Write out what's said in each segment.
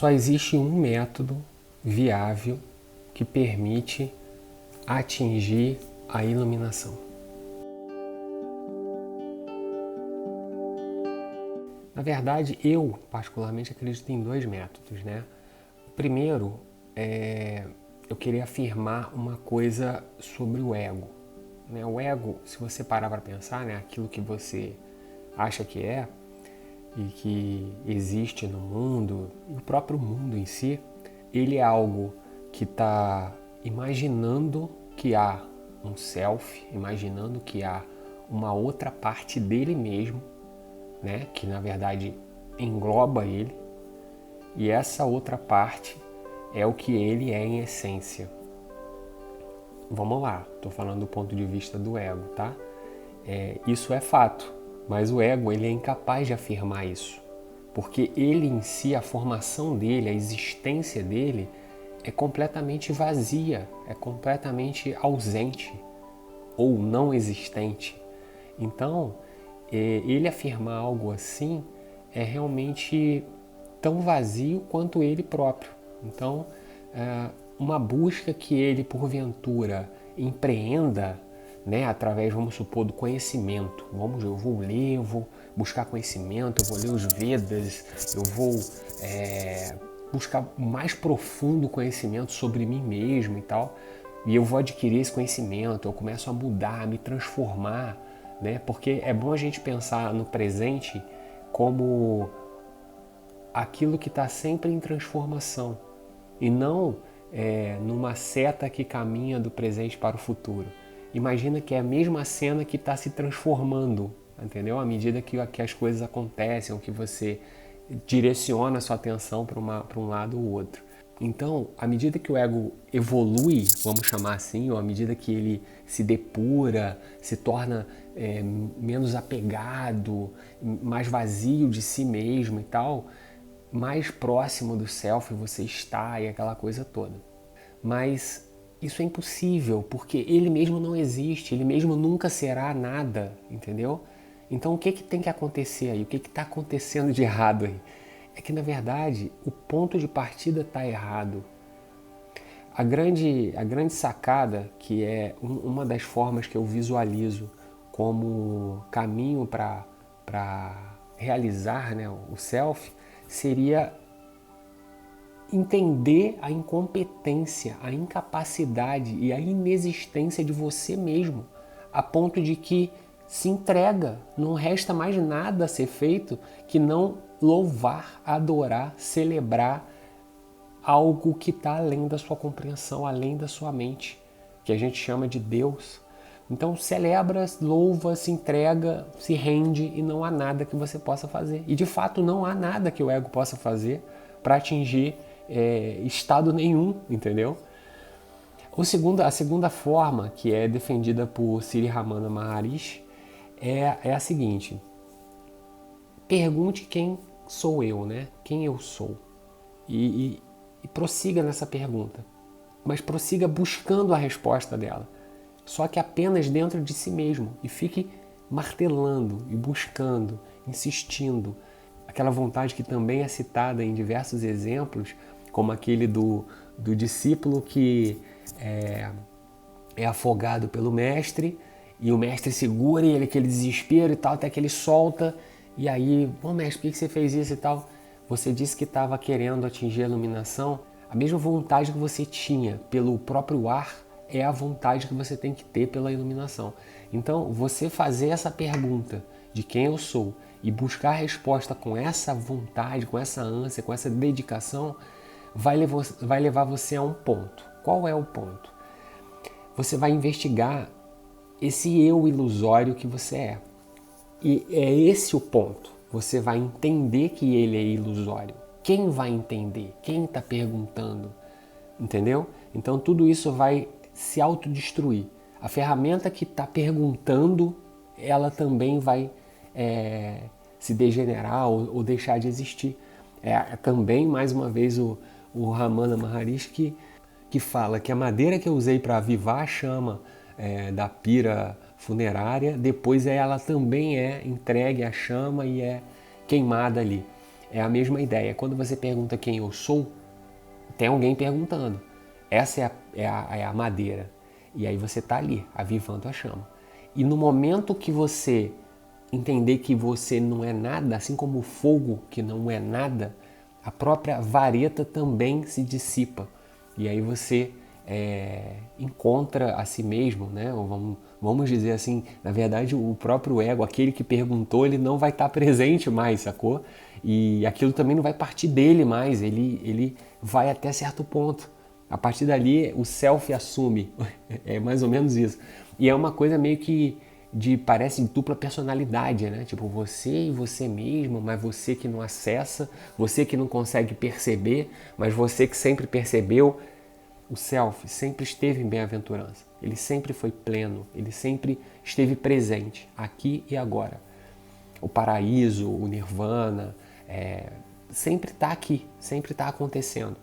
Só existe um método viável que permite atingir a iluminação. Na verdade, eu particularmente acredito em dois métodos, né? O primeiro eu queria afirmar uma coisa sobre o ego. Né? O ego, se você parar para pensar, né, aquilo que você acha que é e que existe no mundo, e o próprio mundo em si, ele é algo que está imaginando que há um self, imaginando que há uma outra parte dele mesmo, né, que na verdade engloba ele, e essa outra parte é o que ele é em essência. Vamos lá, estou falando do ponto de vista do ego, tá? Isso é fato, mas o ego ele é incapaz de afirmar isso, porque ele em si, a formação dele, a existência dele é completamente vazia, é completamente ausente ou não existente. Então, ele afirmar algo assim é realmente tão vazio quanto ele próprio. Então, uma busca que ele, porventura, empreenda, né, através, vamos supor, do conhecimento. Eu vou ler, eu vou buscar conhecimento, eu vou ler os Vedas, eu vou buscar mais profundo conhecimento sobre mim mesmo e tal, e eu vou adquirir esse conhecimento, eu começo a mudar, a me transformar, né? Porque é bom a gente pensar no presente como aquilo que está sempre em transformação e não numa seta que caminha do presente para o futuro. Imagina que é a mesma cena que está se transformando, entendeu? À medida que as coisas acontecem, ou que você direciona a sua atenção para um lado ou outro. Então, à medida que o ego evolui, vamos chamar assim, ou à medida que ele se depura, se torna menos apegado, mais vazio de si mesmo e tal, mais próximo do self você está e aquela coisa toda. Mas isso é impossível, porque ele mesmo não existe, ele mesmo nunca será nada, entendeu? Então o que tem que acontecer aí? O que está acontecendo de errado aí? É que na verdade o ponto de partida está errado. A grande sacada, que é uma das formas que eu visualizo como caminho para realizar, né, o self, seria entender a incompetência, a incapacidade e a inexistência de você mesmo, a ponto de que se entrega, não resta mais nada a ser feito que não louvar, adorar, celebrar algo que está além da sua compreensão, além da sua mente, que a gente chama de Deus. Então celebra, louva, se entrega, se rende e não há nada que você possa fazer. E de fato não há nada que o ego possa fazer para atingir estado nenhum, entendeu? A segunda forma que é defendida por Sri Ramana Maharishi é a seguinte: pergunte quem sou eu, né? Quem eu sou? E prossiga nessa pergunta, mas prossiga buscando a resposta dela, só que apenas dentro de si mesmo, e fique martelando e buscando, insistindo. Aquela vontade que também é citada em diversos exemplos, como aquele do discípulo que é afogado pelo mestre, e o mestre segura e ele aquele desespero e tal, até que ele solta, e aí, mestre, por que você fez isso e tal? Você disse que estava querendo atingir a iluminação. A mesma vontade que você tinha pelo próprio ar é a vontade que você tem que ter pela iluminação. Então, você fazer essa pergunta de quem eu sou e buscar a resposta com essa vontade, com essa ânsia, com essa dedicação, vai levar você a um ponto. Qual é o ponto? Você vai investigar esse eu ilusório que você é. E é esse o ponto. Você vai entender que ele é ilusório. Quem vai entender? Quem está perguntando? Entendeu? Então tudo isso vai se autodestruir. A ferramenta que está perguntando, ela também vai se degenerar ou deixar de existir. Também, mais uma vez, o Ramana Maharishi que fala que a madeira que eu usei para avivar a chama da pira funerária, depois ela também é entregue à chama e é queimada ali. É a mesma ideia. Quando você pergunta quem eu sou, tem alguém perguntando. Essa é a madeira. E aí você está ali, avivando a chama. E no momento que você entender que você não é nada, assim como o fogo que não é nada, a própria vareta também se dissipa. E aí você encontra a si mesmo, né? Ou vamos dizer assim, na verdade o próprio ego, aquele que perguntou, ele não vai estar presente mais, sacou? E aquilo também não vai partir dele mais, ele vai até certo ponto. A partir dali o self assume, é mais ou menos isso. E é uma coisa meio que parece dupla personalidade, né? Tipo, você e você mesmo, mas você que não acessa, você que não consegue perceber, mas você que sempre percebeu. O self sempre esteve em bem-aventurança, ele sempre foi pleno, ele sempre esteve presente, aqui e agora. O paraíso, o nirvana, sempre está aqui, sempre está acontecendo.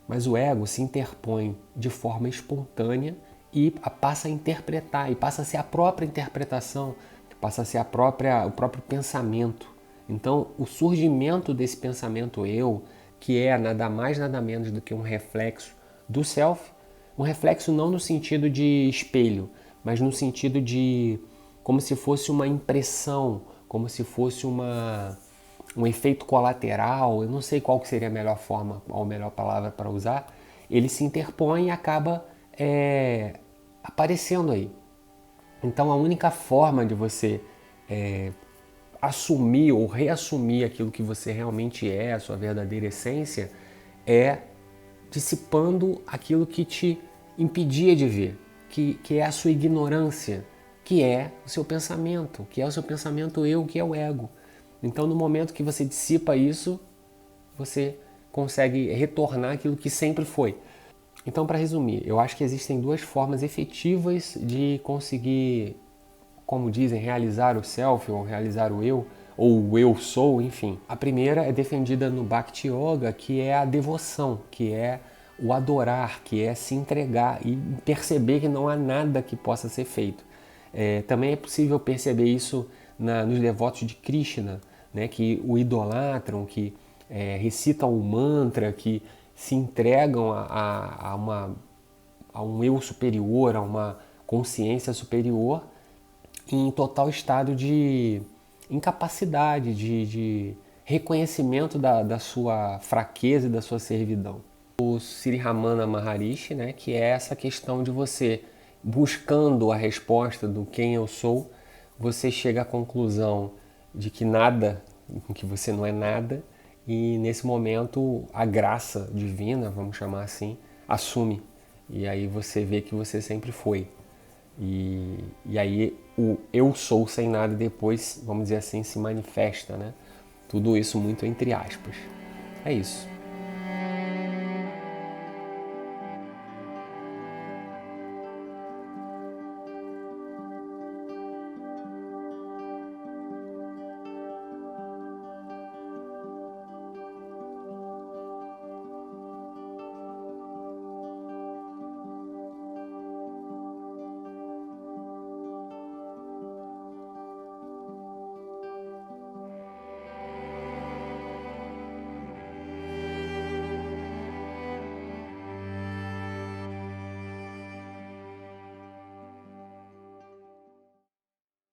Mas o ego se interpõe de forma espontânea e passa a interpretar, e passa a ser a própria interpretação, passa a ser o próprio pensamento. Então, o surgimento desse pensamento eu, que é nada mais nada menos do que um reflexo do self, um reflexo não no sentido de espelho, mas no sentido de como se fosse uma impressão, como se fosse um efeito colateral, eu não sei qual que seria a melhor forma, ou a melhor palavra para usar, ele se interpõe e acaba aparecendo aí. Então a única forma de você assumir ou reassumir aquilo que você realmente é, a sua verdadeira essência, é dissipando aquilo que te impedia de ver, que é a sua ignorância, que é o seu pensamento, que é o seu pensamento eu, que é o ego. Então, no momento que você dissipa isso, você consegue retornar aquilo que sempre foi. Então, para resumir, eu acho que existem duas formas efetivas de conseguir, como dizem, realizar o self ou realizar o eu, ou o eu sou, enfim. A primeira é defendida no Bhakti Yoga, que é a devoção, que é o adorar, que é se entregar e perceber que não há nada que possa ser feito. Também é possível perceber isso nos devotos de Krishna, né, que o idolatram, que recitam o mantra, que se entregam a um eu superior, a uma consciência superior, em total estado de incapacidade, de reconhecimento da sua fraqueza e da sua servidão. O Sri Ramana Maharishi, né, que é essa questão de você buscando a resposta do quem eu sou, você chega à conclusão de que nada, que você não é nada, e nesse momento a graça divina, vamos chamar assim, assume. E aí você vê que você sempre foi. E aí o eu sou sem nada depois, vamos dizer assim, se manifesta, né? Tudo isso muito entre aspas. É isso.